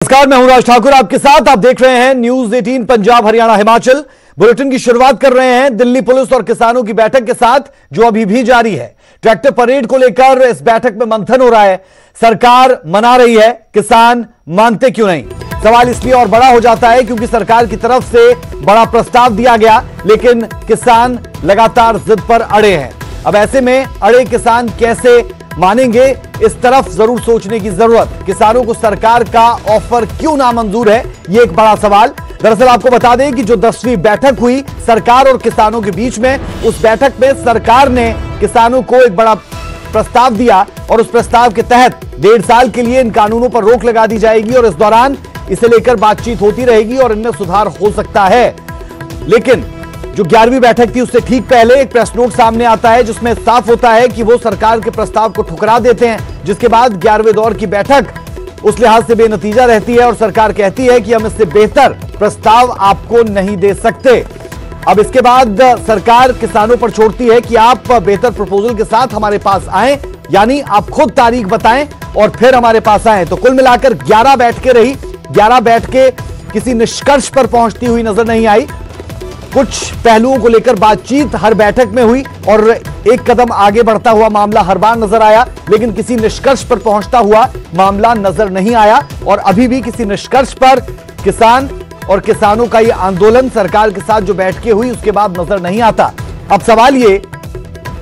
नमस्कार, मैं हूं राज ठाकुर आपके साथ। आप देख रहे हैं न्यूज 18 पंजाब हरियाणा हिमाचल। बुलेटिन की शुरुआत कर रहे हैं दिल्ली पुलिस और किसानों की बैठक के साथ, जो अभी भी जारी है। ट्रैक्टर परेड को लेकर इस बैठक में मंथन हो रहा है। सरकार मना रही है, किसान मानते क्यों नहीं? सवाल इसलिए और बड़ा हो जाता है क्योंकि सरकार की तरफ से बड़ा प्रस्ताव दिया गया, लेकिन किसान लगातार जिद पर अड़े हैं। अब ऐसे में अड़े किसान कैसे मानेंगे, इस तरफ जरूर सोचने की जरूरत। किसानों को सरकार का ऑफर क्यों नामंजूर है, यह एक बड़ा सवाल। दरअसल आपको बता दें कि जो 10वीं बैठक हुई सरकार और किसानों के बीच में, उस बैठक में सरकार ने किसानों को एक बड़ा प्रस्ताव दिया और उस प्रस्ताव के तहत 1.5 साल के लिए इन कानूनों पर रोक लगा दी जाएगी और इस दौरान इसे लेकर बातचीत होती रहेगी और इनमें सुधार हो सकता है। लेकिन जो 11वीं बैठक थी उससे ठीक पहले एक प्रेस नोट सामने आता है जिसमें साफ होता है कि वो सरकार के प्रस्ताव को ठुकरा देते हैं, जिसके बाद 11वें दौर की बैठक उस लिहाज से बेनतीजा रहती है और सरकार कहती है कि हम इससे बेहतर प्रस्ताव आपको नहीं दे सकते। अब इसके बाद सरकार किसानों पर छोड़ती है कि आप बेहतर प्रपोजल के साथ हमारे पास आएं, यानी आप खुद तारीख बताएं और फिर हमारे पास आएं। तो कुल मिलाकर 11 बैठकें रही। 11 बैठकें किसी निष्कर्ष पर पहुंचती हुई नजर नहीं आई। कुछ पहलुओं को लेकर बातचीत हर बैठक में हुई और एक कदम आगे बढ़ता हुआ मामला हर बार नजर आया, लेकिन किसी निष्कर्ष पर पहुंचता हुआ मामला नजर नहीं आया। और अभी भी किसी निष्कर्ष पर किसान और किसानों का यह आंदोलन सरकार के साथ जो बैठकें हुई उसके बाद नजर नहीं आता। अब सवाल यह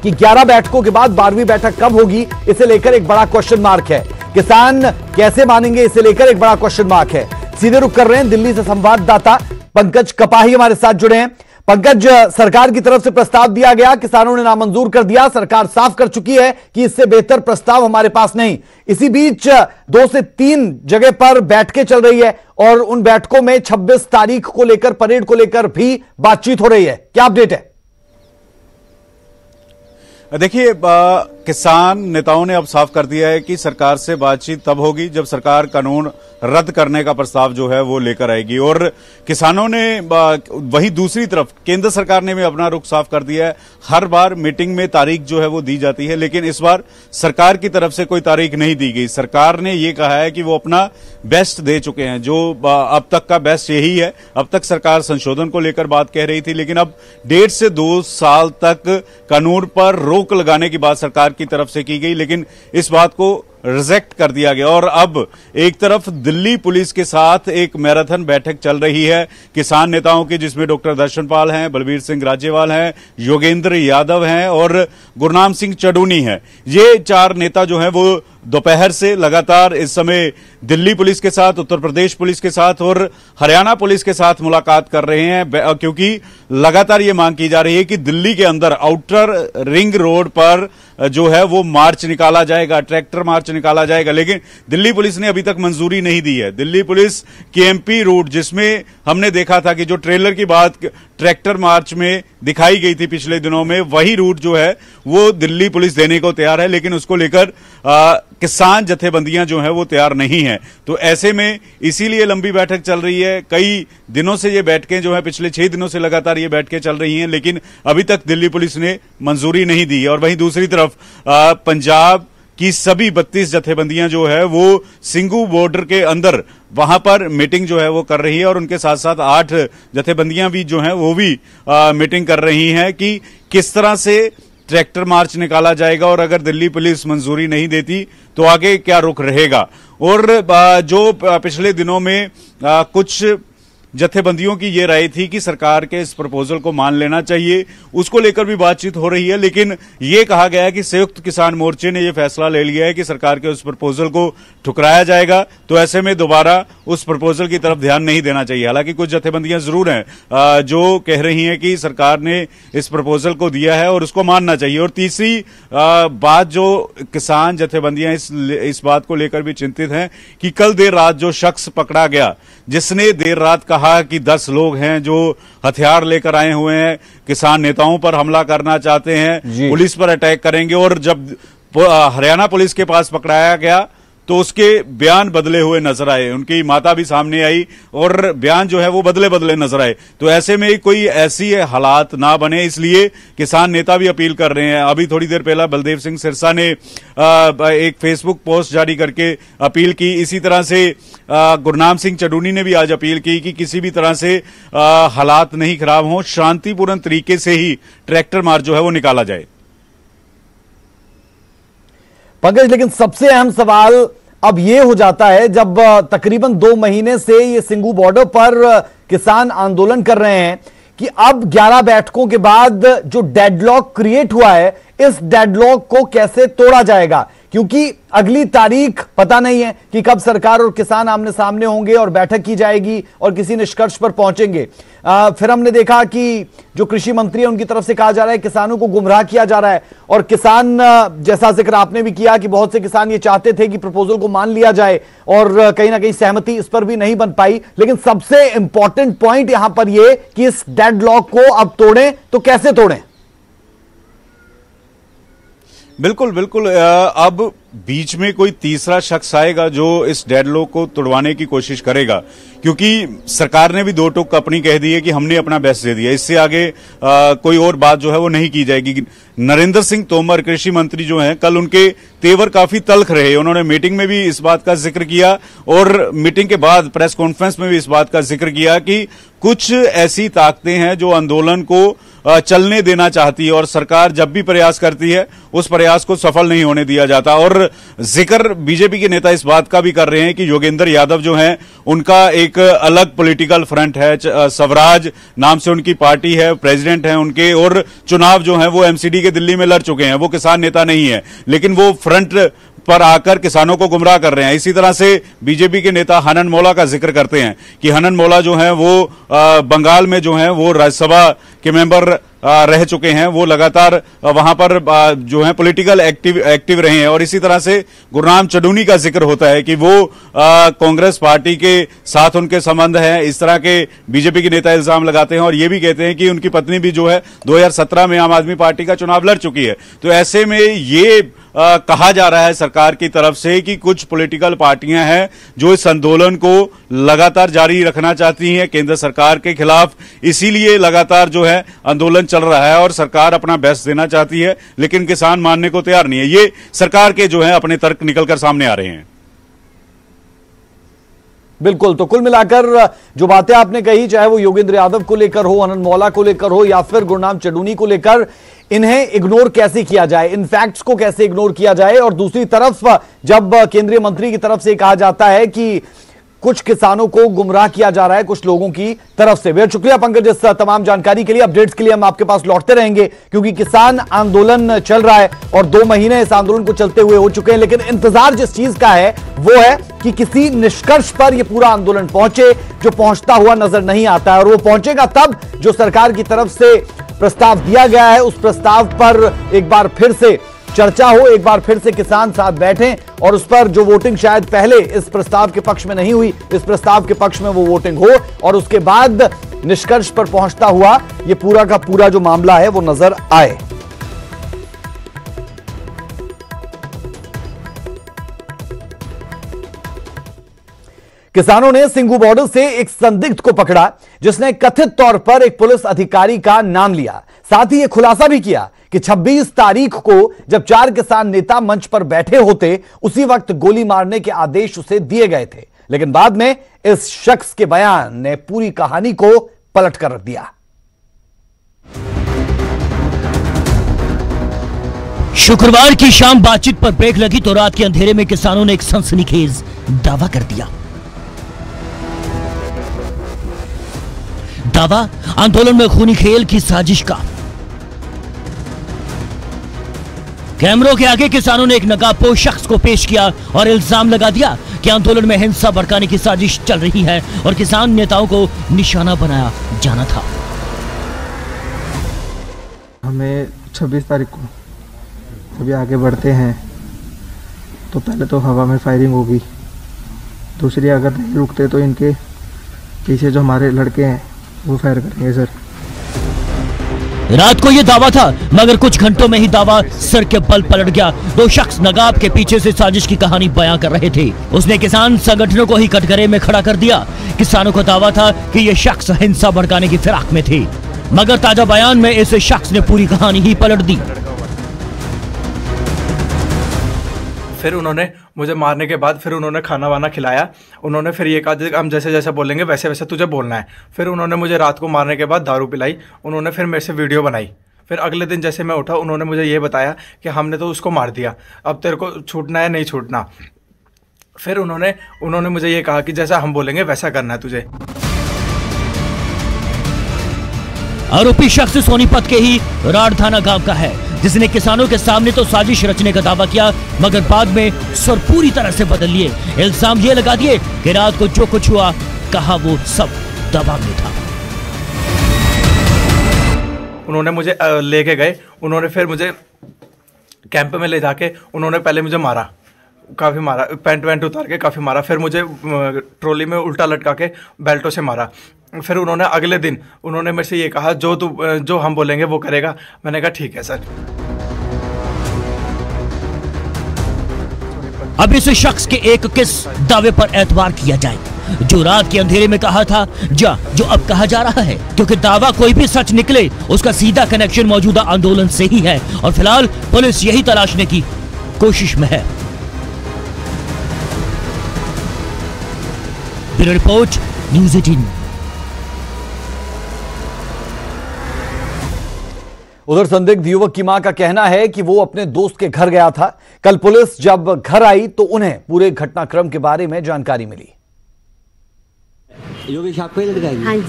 कि 11 बैठकों के बाद 12वीं बैठक कब होगी, इसे लेकर एक बड़ा क्वेश्चन मार्क है। किसान कैसे मानेंगे, इसे लेकर एक बड़ा क्वेश्चन मार्क है। सीधे रुख कर रहे हैं दिल्ली से संवाददाता पंकज कपाही हमारे साथ जुड़े हैं। पंकज, सरकार की तरफ से प्रस्ताव दिया गया, किसानों ने नामंजूर कर दिया। सरकार साफ कर चुकी है कि इससे बेहतर प्रस्ताव हमारे पास नहीं। इसी बीच 2 से 3 जगह पर बैठकें चल रही है और उन बैठकों में 26 तारीख को लेकर, परेड को लेकर भी बातचीत हो रही है। क्या अपडेट है? देखिए, किसान नेताओं ने अब साफ कर दिया है कि सरकार से बातचीत तब होगी जब सरकार कानून रद्द करने का प्रस्ताव जो है वो लेकर आएगी। और किसानों ने वहीं दूसरी तरफ केंद्र सरकार ने भी अपना रुख साफ कर दिया है। हर बार मीटिंग में तारीख जो है वो दी जाती है, लेकिन इस बार सरकार की तरफ से कोई तारीख नहीं दी गई। सरकार ने ये कहा है कि वो अपना बेस्ट दे चुके हैं, जो अब तक का बेस्ट यही है। अब तक सरकार संशोधन को लेकर बात कह रही थी, लेकिन अब 1.5 से 2 साल तक कानून पर रोक लगाने की बात सरकार की तरफ से की गई, लेकिन इस बात को रिजेक्ट कर दिया गया। और अब एक तरफ दिल्ली पुलिस के साथ एक मैराथन बैठक चल रही है किसान नेताओं की, जिसमें डॉक्टर दर्शनपाल हैं, बलबीर सिंह राजेवाल हैं, योगेंद्र यादव हैं और गुरनाम सिंह चडूनी हैं। ये 4 नेता जो हैं वो दोपहर से लगातार इस समय दिल्ली पुलिस के साथ, उत्तर प्रदेश पुलिस के साथ और हरियाणा पुलिस के साथ मुलाकात कर रहे हैं, क्योंकि लगातार ये मांग की जा रही है कि दिल्ली के अंदर आउटर रिंग रोड पर जो है वो मार्च निकाला जाएगा, ट्रैक्टर मार्च निकाला जाएगा। लेकिन दिल्ली पुलिस ने अभी तक मंजूरी नहीं दी है। दिल्ली पुलिस केएमपी रूट, जिसमें हमने देखा था कि जो ट्रेलर की बात ट्रैक्टर मार्च में दिखाई गई थी पिछले दिनों में, वही रूट जो है वो दिल्ली पुलिस देने को तैयार है, लेकिन उसको लेकर किसान जथेबंदियां जो है वो तैयार नहीं है। तो ऐसे में इसीलिए लंबी बैठक चल रही है। कई दिनों से ये बैठकें जो है, पिछले 6 दिनों से लगातार ये बैठकें चल रही हैं, लेकिन अभी तक दिल्ली पुलिस ने मंजूरी नहीं दी है। और वहीं दूसरी तरफ पंजाब की सभी 32 जथेबंदियां जो है वो सिंघू बॉर्डर के अंदर वहां पर मीटिंग जो है वो कर रही है और उनके साथ साथ 8 जथेबंदियां भी जो हैं वो भी मीटिंग कर रही हैं कि किस तरह से ट्रैक्टर मार्च निकाला जाएगा और अगर दिल्ली पुलिस मंजूरी नहीं देती तो आगे क्या रुख रहेगा। और जो पिछले दिनों में कुछ जथेबंदियों की ये राय थी कि सरकार के इस प्रपोजल को मान लेना चाहिए, उसको लेकर भी बातचीत हो रही है। लेकिन ये कहा गया है कि संयुक्त किसान मोर्चे ने यह फैसला ले लिया है कि सरकार के उस प्रपोजल को ठुकराया जाएगा, तो ऐसे में दोबारा उस प्रपोजल की तरफ ध्यान नहीं देना चाहिए। हालांकि कुछ जथेबंदियां जरूर हैं जो कह रही हैं कि सरकार ने इस प्रपोजल को दिया है और उसको मानना चाहिए। और तीसरी बात, जो किसान जथेबंदियां इस बात को लेकर भी चिंतित हैं कि कल देर रात जो शख्स पकड़ा गया, जिसने देर रात कहा कि 10 लोग हैं जो हथियार लेकर आए हुए हैं, किसान नेताओं पर हमला करना चाहते हैं, पुलिस पर अटैक करेंगे, और जब हरियाणा पुलिस के पास पकड़ाया गया तो उसके बयान बदले हुए नजर आए, उनकी माता भी सामने आई और बयान जो है वो बदले बदले नजर आए। तो ऐसे में कोई ऐसी हालात ना बने, इसलिए किसान नेता भी अपील कर रहे हैं। अभी थोड़ी देर पहले बलदेव सिंह सिरसा ने एक फेसबुक पोस्ट जारी करके अपील की। इसी तरह से गुरनाम सिंह चडूनी ने भी आज अपील की कि किसी भी तरह से हालात नहीं खराब हों, शांतिपूर्ण तरीके से ही ट्रैक्टर मार्च जो है वो निकाला जाए। पंकज, लेकिन सबसे अहम सवाल अब यह हो जाता है जब तकरीबन 2 महीने से ये सिंगू बॉर्डर पर किसान आंदोलन कर रहे हैं कि अब 11 बैठकों के बाद जो डेडलॉक क्रिएट हुआ है, इस डेडलॉक को कैसे तोड़ा जाएगा, क्योंकि अगली तारीख पता नहीं है कि कब सरकार और किसान आमने सामने होंगे और बैठक की जाएगी और किसी निष्कर्ष पर पहुंचेंगे। फिर हमने देखा कि जो कृषि मंत्री है उनकी तरफ से कहा जा रहा है किसानों को गुमराह किया जा रहा है, और किसान, जैसा जिक्र आपने भी किया कि बहुत से किसान ये चाहते थे कि प्रपोजल को मान लिया जाए और कहीं ना कहीं सहमति इस पर भी नहीं बन पाई। लेकिन सबसे इंपॉर्टेंट पॉइंट यहां पर यह कि इस डेडलॉक को अब तोड़ें तो कैसे तोड़ें? बिल्कुल बिल्कुल, अब बीच में कोई तीसरा शख्स आएगा जो इस डेडलॉक को तोड़वाने की कोशिश करेगा, क्योंकि सरकार ने भी दो टूक अपनी कह दी है कि हमने अपना बेस्ट दे दिया, इससे आगे कोई और बात जो है वो नहीं की जाएगी। नरेंद्र सिंह तोमर कृषि मंत्री जो हैं, कल उनके तेवर काफी तल्ख रहे। उन्होंने मीटिंग में भी इस बात का जिक्र किया और मीटिंग के बाद प्रेस कॉन्फ्रेंस में भी इस बात का जिक्र किया कि कुछ ऐसी ताकतें हैं जो आंदोलन को चलने देना चाहती है और सरकार जब भी प्रयास करती है उस प्रयास को सफल नहीं होने दिया जाता। और जिक्र बीजेपी के नेता इस बात का भी कर रहे हैं कि योगेंद्र यादव जो हैं, उनका एक अलग पॉलिटिकल फ्रंट है, स्वराज नाम से उनकी पार्टी है, प्रेसिडेंट हैं उनके, और चुनाव जो है वो एमसीडी के दिल्ली में लड़ चुके हैं। वो किसान नेता नहीं है, लेकिन वो फ्रंट पर आकर किसानों को गुमराह कर रहे हैं। इसी तरह से बीजेपी के नेता हनन मौला का जिक्र करते हैं कि हनन मौला जो है वो बंगाल में जो है वो राज्यसभा के मेंबर रह चुके हैं, वो लगातार वहां पर जो है पॉलिटिकल एक्टिव रहे हैं। और इसी तरह से गुरनाम चडूनी का जिक्र होता है कि वो कांग्रेस पार्टी के साथ उनके संबंध हैं। इस तरह के बीजेपी के नेता इल्जाम लगाते हैं और ये भी कहते हैं कि उनकी पत्नी भी जो है 2017 में आम आदमी पार्टी का चुनाव लड़ चुकी है। तो ऐसे में ये कहा जा रहा है सरकार की तरफ से कि कुछ पॉलिटिकल पार्टियां हैं जो इस आंदोलन को लगातार जारी रखना चाहती हैं केंद्र सरकार के खिलाफ, इसीलिए लगातार जो है आंदोलन चल रहा है और सरकार अपना बेस्ट देना चाहती है, लेकिन किसान मानने को तैयार नहीं है। ये सरकार के जो है अपने तर्क निकलकर सामने आ रहे हैं। बिल्कुल, तो कुल मिलाकर जो बातें आपने कही, चाहे वो योगेंद्र यादव को लेकर हो, हनन मौला को लेकर हो, या फिर गुरनाम चडूनी को लेकर, इन्हें इग्नोर कैसे किया जाए, इन फैक्ट्स को कैसे इग्नोर किया जाए। और दूसरी तरफ जब केंद्रीय मंत्री की तरफ से कहा जाता है कि कुछ किसानों को गुमराह किया जा रहा है कुछ लोगों की तरफ से। बेहद शुक्रिया पंकज इस तमाम जानकारी के लिए। अपडेट्स के लिए हम आपके पास लौटते रहेंगे, क्योंकि किसान आंदोलन चल रहा है और 2 महीने इस आंदोलन को चलते हुए हो चुके हैं। लेकिन इंतजार जिस चीज का है वो है कि किसी निष्कर्ष पर यह पूरा आंदोलन पहुंचे, जो पहुंचता हुआ नजर नहीं आता है। और वो पहुंचेगा तब जो सरकार की तरफ से प्रस्ताव दिया गया है, उस प्रस्ताव पर एक बार फिर से चर्चा हो, एक बार फिर से किसान साथ बैठें और उस पर जो वोटिंग शायद पहले इस प्रस्ताव के पक्ष में नहीं हुई, इस प्रस्ताव के पक्ष में वो वोटिंग हो और उसके बाद निष्कर्ष पर पहुंचता हुआ ये पूरा का पूरा जो मामला है वो नजर आए। किसानों ने सिंगू बॉर्डर से एक संदिग्ध को पकड़ा जिसने कथित तौर पर एक पुलिस अधिकारी का नाम लिया। साथ ही यह खुलासा भी किया कि 26 तारीख को जब 4 किसान नेता मंच पर बैठे होते, उसी वक्त गोली मारने के आदेश उसे दिए गए थे। लेकिन बाद में इस शख्स के बयान ने पूरी कहानी को पलट कर रख दिया। शुक्रवार की शाम बातचीत पर ब्रेक लगी तो रात के अंधेरे में किसानों ने एक सनसनीखेज दावा कर दिया। दावा आंदोलन में खूनी खेल की साजिश का। कैमरों के आगे किसानों ने एक नकाबपोश शख्स को पेश किया और इल्जाम लगा दिया कि आंदोलन में हिंसा भड़काने की साजिश चल रही है और किसान नेताओं को निशाना बनाया जाना था। हमें 26 तारीख को सभी आगे बढ़ते हैं तो पहले तो हवा में फायरिंग होगी, दूसरी अगर नहीं रुकते तो इनके पीछे जो हमारे लड़के हैं वो फायर करेंगे सर। रात को यह दावा था, मगर कुछ घंटों में ही दावा सर के बल पलट गया। दो शख्स नकाब के पीछे से साजिश की कहानी बयां कर रहे थे। उसने किसान संगठनों को ही कटघरे में खड़ा कर दिया। किसानों का दावा था कि ये शख्स हिंसा भड़काने की फिराक में थे, मगर ताजा बयान में इस शख्स ने पूरी कहानी ही पलट दी। फिर उन्होंने मुझे मारने के बाद फिर उन्होंने खाना वाना खिलाया। उन्होंने फिर ये कहा हम जैसे जैसे बोलेंगे वैसे वैसे तुझे बोलना है। फिर उन्होंने मुझे रात को मारने के बाद दारू पिलाई। उन्होंने फिर मेरे से वीडियो बनाई। फिर अगले दिन जैसे मैं उठा, उन्होंने मुझे ये बताया कि हमने तो उसको मार दिया, अब तेरे को छूटना है नहीं छूटना। फिर उन्होंने मुझे ये कहा कि जैसा हम बोलेंगे वैसा करना है तुझे। आरोपी शख्स सोनीपत के ही राड़ थाना गांव का है, जिसने किसानों के सामने तो साजिश रचने का दावा किया, मगर बाद में सुर पूरी तरह से बदल लिए। इल्जाम ये लगा दिए कि रात को जो कुछ हुआ, कहा वो सब दबाव में था। उन्होंने मुझे लेके गए। उन्होंने फिर मुझे कैंप में ले जाके उन्होंने पहले मुझे मारा, काफ़ी मारा, पैंट वैंट उतार के काफ़ी मारा। फिर मुझे ट्रॉली में उल्टा लटका के बेल्टों से मारा। फिर उन्होंने अगले दिन उन्होंने मेरे से ये कहा जो हम बोलेंगे वो करेगा। मैंने कहा ठीक है सर। अब इस शख्स के एक किस दावे पर एतबार किया जाए, जो रात के अंधेरे में कहा था जो अब कहा जा रहा है, क्योंकि दावा कोई भी सच निकले उसका सीधा कनेक्शन मौजूदा आंदोलन से ही है और फिलहाल पुलिस यही तलाशने की कोशिश में है। Bureau report, news 18। उधर संदिग्ध युवक की मां का कहना है कि वो अपने दोस्त के घर गया था। कल पुलिस जब घर आई तो उन्हें पूरे घटनाक्रम के बारे में जानकारी मिली। योगेश आपका ही लड़का है? हाँ जी।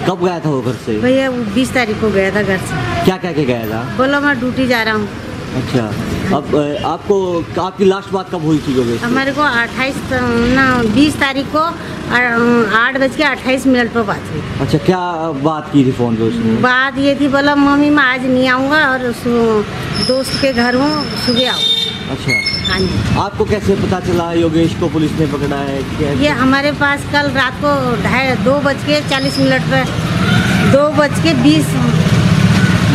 कब गया था वो घर से? भैया 20 तारीख को गया था घर से। क्या कह के गया था? बोला मैं ड्यूटी जा रहा हूँ। अच्छा, अब आपकी लास्ट बात कब हुई थी योगेश? हमारे को 20 तारीख को 8:28 पर बात हुई। अच्छा, क्या बात की थी फोन पे उसने? बात ये थी, बोला मम्मी मैं आज नहीं आऊँगा और दोस्त के घर हूँ, सुबह आओ। अच्छा, हाँ जी। आपको कैसे पता चला योगेश को पुलिस ने पकड़ा है? ये हमारे पास कल रात को 2:40 पर 2:20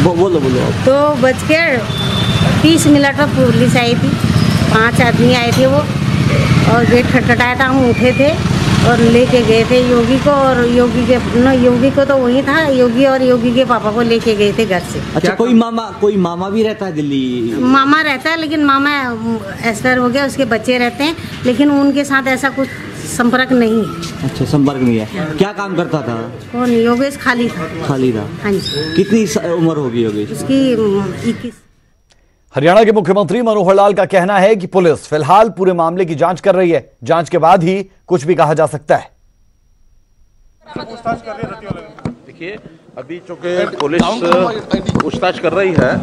बोलो 2:30 पर पुलिस आई थी। 5 आदमी आए थे वो, और गेट खटखटाया था। हम उठे थे और लेके गए थे योगी को, और योगी को तो वही था, योगी और योगी के पापा को लेके गए थे घर से। अच्छा, कोई मामा भी रहता है दिल्ली? मामा रहता है, लेकिन मामा एक्सपायर हो गया, उसके बच्चे रहते हैं, लेकिन उनके साथ ऐसा कुछ संपर्क नहीं है। अच्छा, संपर्क नहीं है। क्या काम करता था? कौन? योगेश खाली था। हाँ जी। कितनी उम्र होगी योगेश? उसकी 21। हरियाणा के मुख्यमंत्री मनोहर लाल का कहना है कि पुलिस फिलहाल पूरे मामले की जांच कर रही है। जांच के बाद ही कुछ भी कहा जा सकता है। देखिए, अभी चूंकि पुलिस पूछताछ कर रही है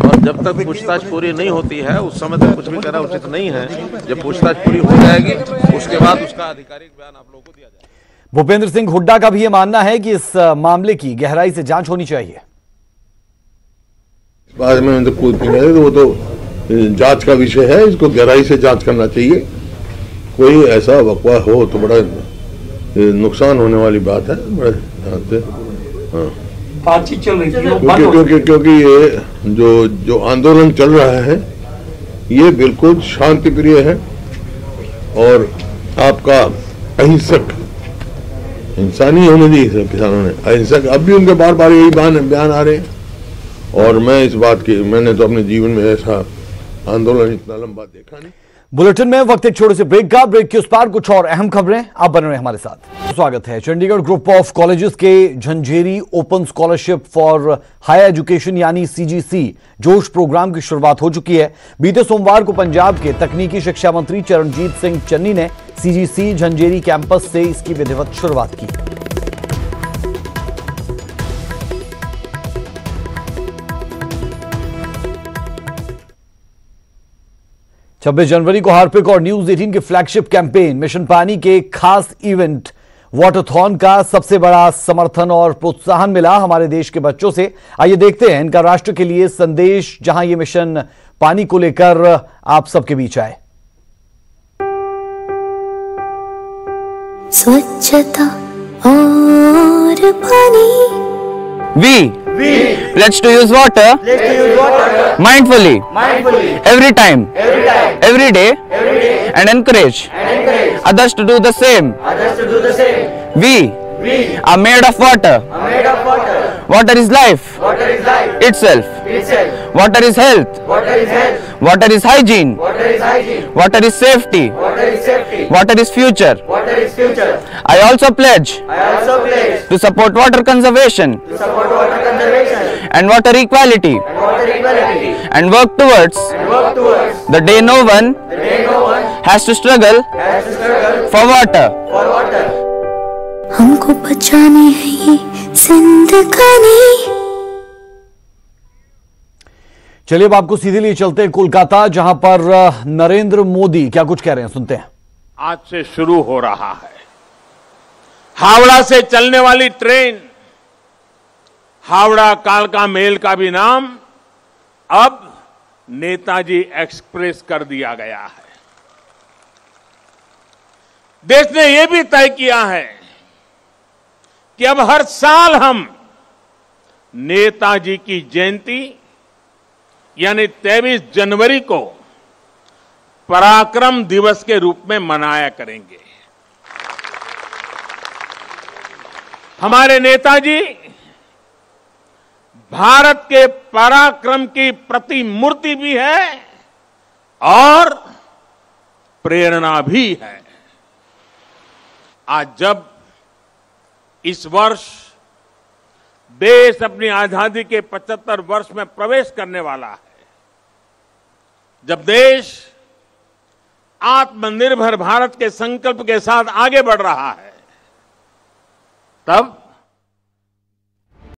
और जब तक पूछताछ पूरी नहीं होती है उस समय तक कुछ भी कहना उचित नहीं है। जब पूछताछ पूरी हो जाएगी उसके बाद उसका आधिकारिक बयान आप लोगों को दिया जाएगा। भूपेंद्र सिंह हुड्डा का भी यह मानना है कि इस मामले की गहराई से जांच होनी चाहिए। बाद में तो वो तो जांच का विषय है, इसको गहराई से जांच करना चाहिए। कोई ऐसा वकवा हो तो बड़ा नुकसान होने वाली बात है। बड़ा ध्यान से बातचीत चल रही थी क्योंकि ये जो आंदोलन चल रहा है ये बिल्कुल शांति प्रिय है और आपका अहिंसक इंसानी होने दी किसानों ने अहिंसक। अब भी उनके बार बार यही बयान आ रहे हैं और मैं इस बात की, मैंने तो अपने जीवन में ऐसा आंदोलन इतना लंबा देखा नहीं। बुलेटिन में वक्त एक छोटे से ब्रेक का। ब्रेक के उस पार कुछ और अहम खबरें, आप बने रहे हमारे साथ। स्वागत है। चंडीगढ़ ग्रुप ऑफ कॉलेजेस के Jhanjeri open scholarship for higher education यानी CGC जोश प्रोग्राम की शुरुआत हो चुकी है। बीते सोमवार को पंजाब के तकनीकी शिक्षा मंत्री चरणजीत सिंह चन्नी ने CGC झंझेरी कैंपस से इसकी विधिवत शुरुआत की। 26 जनवरी को हार्पिक और न्यूज 18 के फ्लैगशिप कैंपेन मिशन पानी के खास इवेंट वाटरथॉन का सबसे बड़ा समर्थन और प्रोत्साहन मिला हमारे देश के बच्चों से। आइए देखते हैं इनका राष्ट्र के लिए संदेश, जहां ये मिशन पानी को लेकर आप सबके बीच आए। स्वच्छता और पानी। We Pledge to use water mindfully, every time, every day, and encourage others to do the same. We are made of water. Water is life itself. Water is health. Water is hygiene. Water is safety. Water is future. I also pledge to support water conservation and water equality and work towards the day no one has to struggle for water. हमको बचानी है ये जिंदगानी। चलिए अब आपको सीधे लिए चलते हैं कोलकाता, जहां पर नरेंद्र मोदी क्या कुछ कह रहे हैं, सुनते हैं। आज से शुरू हो रहा है हावड़ा से चलने वाली ट्रेन, हावड़ा कालका मेल का भी नाम अब नेताजी एक्सप्रेस कर दिया गया है। देश ने यह भी तय किया है कि अब हर साल हम नेताजी की जयंती यानी 23 जनवरी को पराक्रम दिवस के रूप में मनाया करेंगे। हमारे नेताजी भारत के पराक्रम की प्रतिमूर्ति भी है और प्रेरणा भी है। आज जब इस वर्ष देश अपनी आजादी के 75 वर्ष में प्रवेश करने वाला है, जब देश आत्मनिर्भर भारत के संकल्प के साथ आगे बढ़ रहा है, तब